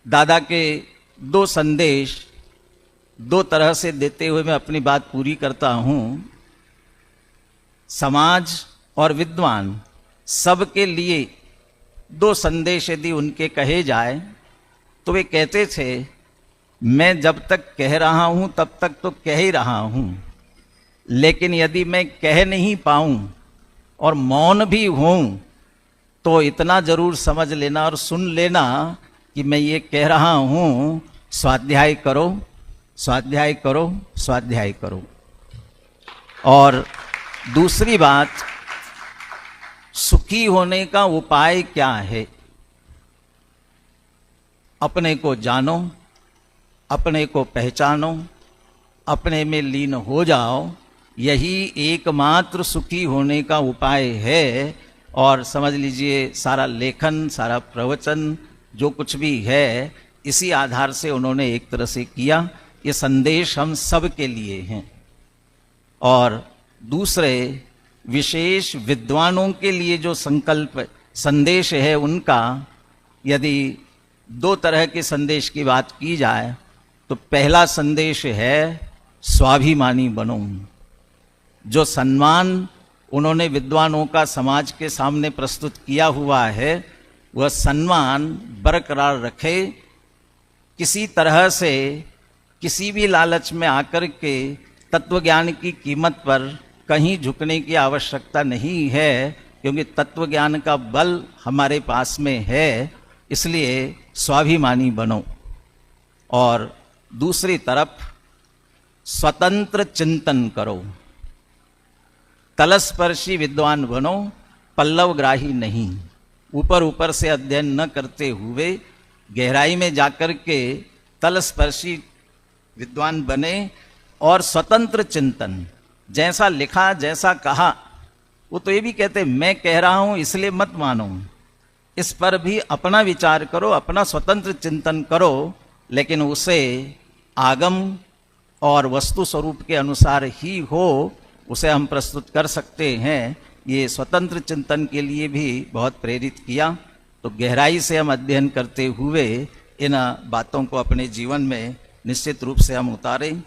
दादा के दो संदेश दो तरह से देते हुए मैं अपनी बात पूरी करता हूं। समाज और विद्वान सबके लिए दो संदेश यदि उनके कहे जाए तो वे कहते थे, मैं जब तक कह रहा हूं तब तक तो कह ही रहा हूं, लेकिन यदि मैं कह नहीं पाऊं और मौन भी हूं तो इतना जरूर समझ लेना और सुन लेना कि मैं ये कह रहा हूं, स्वाध्याय करो, स्वाध्याय करो, स्वाध्याय करो। और दूसरी बात, सुखी होने का उपाय क्या है? अपने को जानो, अपने को पहचानो, अपने में लीन हो जाओ, यही एकमात्र सुखी होने का उपाय है। और समझ लीजिए सारा लेखन, सारा प्रवचन जो कुछ भी है, इसी आधार से उन्होंने एक तरह से किया। ये संदेश हम सब के लिए हैं। और दूसरे विशेष विद्वानों के लिए जो संकल्प संदेश है उनका, यदि दो तरह के संदेश की बात की जाए तो पहला संदेश है स्वाभिमानी बनो। जो सम्मान उन्होंने विद्वानों का समाज के सामने प्रस्तुत किया हुआ है, वह सम्मान बरकरार रखे। किसी तरह से किसी भी लालच में आकर के तत्वज्ञान की कीमत पर कहीं झुकने की आवश्यकता नहीं है, क्योंकि तत्वज्ञान का बल हमारे पास में है। इसलिए स्वाभिमानी बनो। और दूसरी तरफ स्वतंत्र चिंतन करो। तलस्पर्शी विद्वान बनो, पल्लवग्राही नहीं। ऊपर ऊपर से अध्ययन न करते हुए गहराई में जाकर के तलस्पर्शी विद्वान बने। और स्वतंत्र चिंतन, जैसा लिखा जैसा कहा, वो तो ये भी कहते मैं कह रहा हूं इसलिए मत मानो, इस पर भी अपना विचार करो, अपना स्वतंत्र चिंतन करो, लेकिन उसे आगम और वस्तु स्वरूप के अनुसार ही हो, उसे हम प्रस्तुत कर सकते हैं। ये स्वतंत्र चिंतन के लिए भी बहुत प्रेरित किया। तो गहराई से हम अध्ययन करते हुए इन बातों को अपने जीवन में निश्चित रूप से हम उतारें।